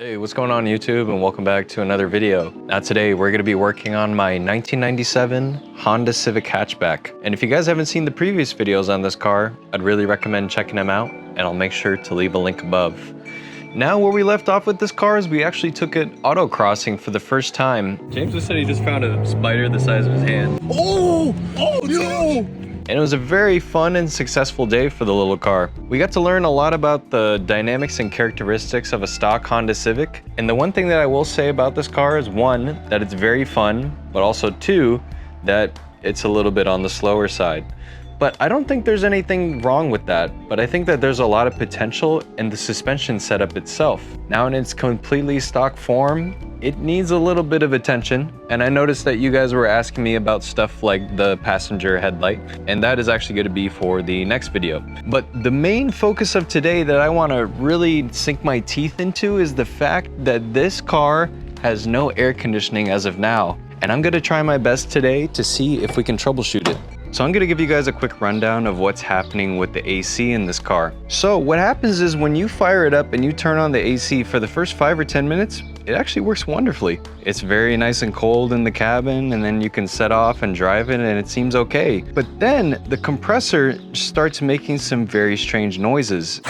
Hey, what's going on YouTube, and welcome back to another video. Now today we're going to be working on my 1997 Honda Civic Hatchback. And if you guys haven't seen the previous videos on this car, I'd really recommend checking them out, and I'll make sure to leave a link above. Now where we left off with this car is we actually took it autocrossing for the first time. James just said he just found a spider the size of his hand. Oh no! And it was a very fun and successful day for the little car. We got to learn a lot about the dynamics and characteristics of a stock Honda Civic. And the one thing that I will say about this car is one, that it's very fun, but also two, that it's a little bit on the slower side. But I don't think there's anything wrong with that, but I think that there's a lot of potential in the suspension setup itself. Now in its completely stock form, it needs a little bit of attention, and I noticed that you guys were asking me about stuff like the passenger headlight, and that is actually going to be for the next video. But the main focus of today that I want to really sink my teeth into is the fact that this car has no air conditioning as of now, and I'm going to try my best today to see if we can troubleshoot it. So I'm going to give you guys a quick rundown of what's happening with the AC in this car. So what happens is when you fire it up and you turn on the AC for the first 5 or 10 minutes, it actually works wonderfully. It's very nice and cold in the cabin, and then you can set off and drive it and it seems okay. But then the compressor starts making some very strange noises.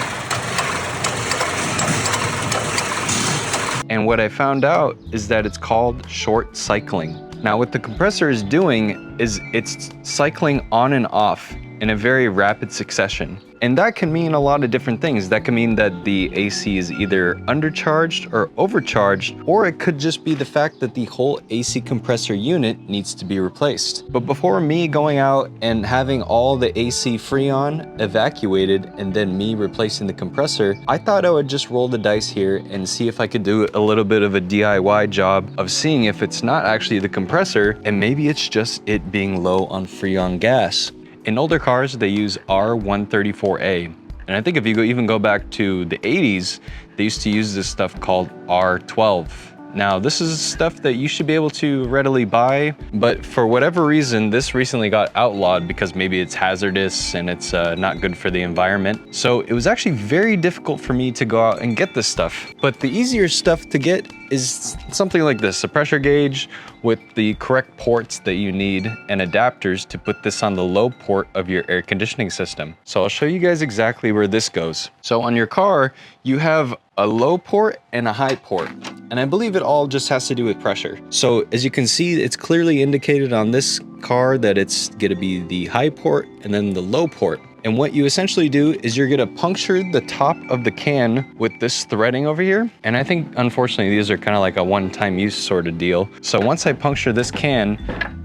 And what I found out is that it's called short cycling. Now what the compressor is doing is it's cycling on and off in a very rapid succession. And that can mean a lot of different things. That can mean that the AC is either undercharged or overcharged, or it could just be the fact that the whole AC compressor unit needs to be replaced. But before me going out and having all the AC Freon evacuated and then me replacing the compressor, I thought I would just roll the dice here and see if I could do a little bit of a DIY job of seeing if it's not actually the compressor and maybe it's just it being low on Freon gas. In older cars, they use R134A. And I think if you even go back to the 80s, they used to use this stuff called R12. Now, this is stuff that you should be able to readily buy, but for whatever reason, this recently got outlawed because maybe it's hazardous and it's not good for the environment. So it was actually very difficult for me to go out and get this stuff. But the easier stuff to get is something like this, a pressure gauge with the correct ports that you need and adapters to put this on the low port of your air conditioning system. So I'll show you guys exactly where this goes. So on your car, you have a low port and a high port. And I believe it all just has to do with pressure. So as you can see, it's clearly indicated on this car that it's gonna be the high port and then the low port. And what you essentially do is you're gonna puncture the top of the can with this threading over here. And I think, unfortunately, these are kind of like a one-time use sort of deal. So once I puncture this can,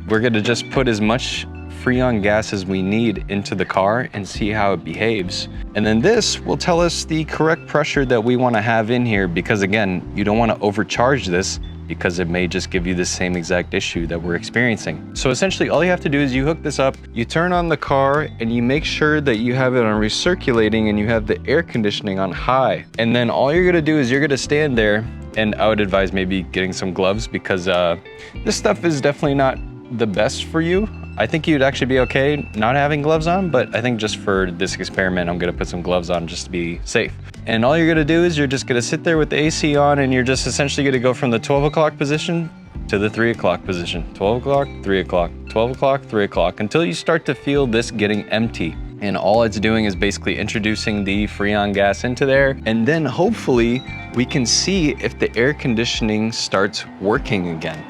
we're gonna just put as much Freon gas as we need into the car and see how it behaves. And then this will tell us the correct pressure that we wanna have in here, because again, you don't wanna overcharge this because it may just give you the same exact issue that we're experiencing. So essentially all you have to do is you hook this up, you turn on the car, and you make sure that you have it on recirculating and you have the air conditioning on high. And then all you're gonna do is you're gonna stand there, and I would advise maybe getting some gloves because this stuff is definitely not the best for you. I think you'd actually be okay not having gloves on, but I think just for this experiment, I'm gonna put some gloves on just to be safe. And all you're gonna do is you're just gonna sit there with the AC on, and you're just essentially gonna go from the 12 o'clock position to the 3 o'clock position. 12 o'clock, 3 o'clock, 12 o'clock, 3 o'clock, until you start to feel this getting empty. And all it's doing is basically introducing the Freon gas into there. And then hopefully we can see if the air conditioning starts working again.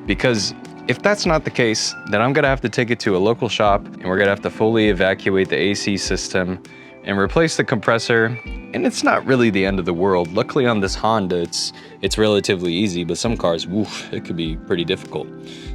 Because if that's not the case, then I'm gonna have to take it to a local shop, and we're gonna have to fully evacuate the AC system and replace the compressor. And it's not really the end of the world. Luckily on this Honda, it's relatively easy, but some cars, woof, it could be pretty difficult.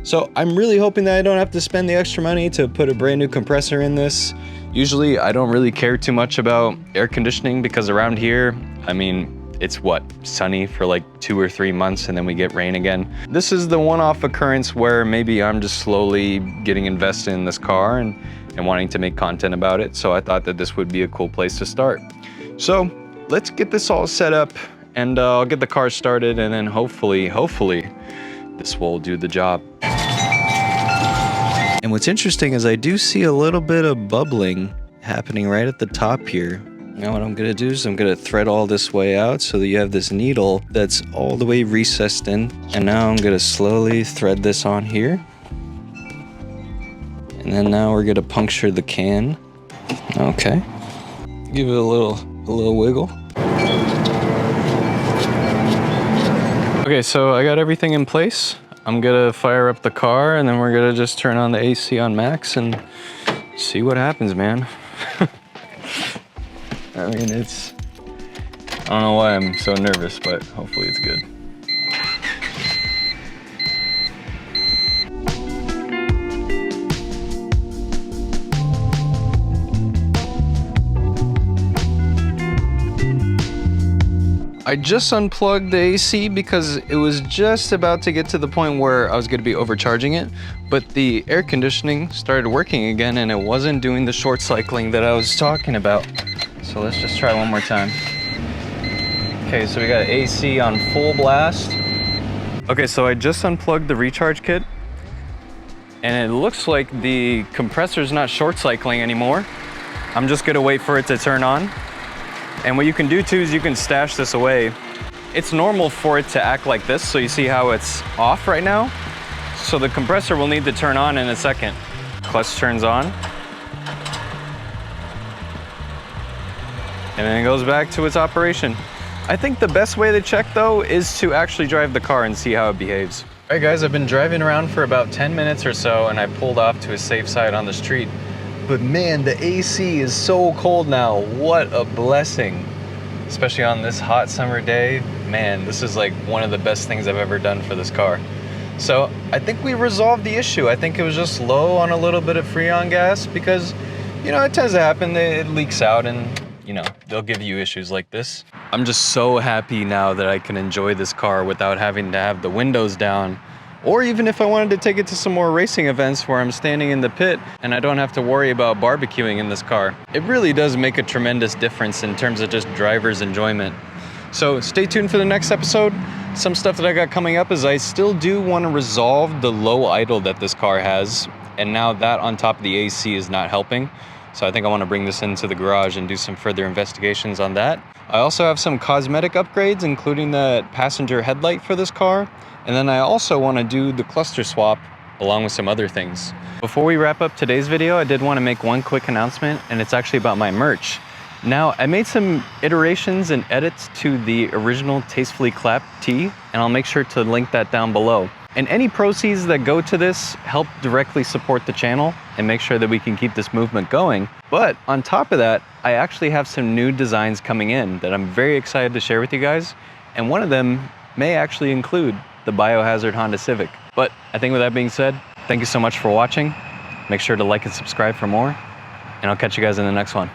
So I'm really hoping that I don't have to spend the extra money to put a brand new compressor in this. Usually I don't really care too much about air conditioning because around here, I mean, it's what, sunny for like 2 or 3 months and then we get rain again. This is the one-off occurrence where maybe I'm just slowly getting invested in this car and wanting to make content about it. So I thought that this would be a cool place to start. So let's get this all set up, and I'll get the car started, and then hopefully this will do the job. And what's interesting is I do see a little bit of bubbling happening right at the top here. Now what I'm gonna do is I'm gonna thread all this way out so that you have this needle that's all the way recessed in. And now I'm gonna slowly thread this on here. And then now we're gonna puncture the can. Okay. Give it a little wiggle. Okay, so I got everything in place. I'm gonna fire up the car and then we're gonna just turn on the AC on max and see what happens, man. I mean, I don't know why I'm so nervous, but hopefully it's good. I just unplugged the AC because it was just about to get to the point where I was going to be overcharging it, but the air conditioning started working again and it wasn't doing the short cycling that I was talking about. So let's just try one more time. Okay, so we got AC on full blast. Okay, so I just unplugged the recharge kit and it looks like the compressor's not short cycling anymore. I'm just gonna wait for it to turn on. And what you can do too is you can stash this away. It's normal for it to act like this, so you see how it's off right now? So the compressor will need to turn on in a second. Clutch turns on. And then it goes back to its operation. I think the best way to check though is to actually drive the car and see how it behaves. All right guys, I've been driving around for about 10 minutes or so and I pulled off to a safe side on the street. But man, the AC is so cold now. What a blessing. Especially on this hot summer day. Man, this is like one of the best things I've ever done for this car. So I think we resolved the issue. I think it was just low on a little bit of Freon gas because, you know, it tends to happen. It leaks out and, you know, they'll give you issues like this. I'm just so happy now that I can enjoy this car without having to have the windows down. Or even if I wanted to take it to some more racing events where I'm standing in the pit and I don't have to worry about barbecuing in this car. It really does make a tremendous difference in terms of just driver's enjoyment. So stay tuned for the next episode. Some stuff that I got coming up is I still do want to resolve the low idle that this car has. And now that on top of the AC is not helping. So I think I want to bring this into the garage and do some further investigations on that. I also have some cosmetic upgrades, including the passenger headlight for this car. And then I also want to do the cluster swap along with some other things. Before we wrap up today's video, I did want to make one quick announcement, and it's actually about my merch. Now, I made some iterations and edits to the original Tastefully Clapped tee, and I'll make sure to link that down below. And any proceeds that go to this help directly support the channel and make sure that we can keep this movement going. But on top of that, I actually have some new designs coming in that I'm very excited to share with you guys. And one of them may actually include the Biohazard Honda Civic. But I think with that being said, thank you so much for watching. Make sure to like and subscribe for more, and I'll catch you guys in the next one.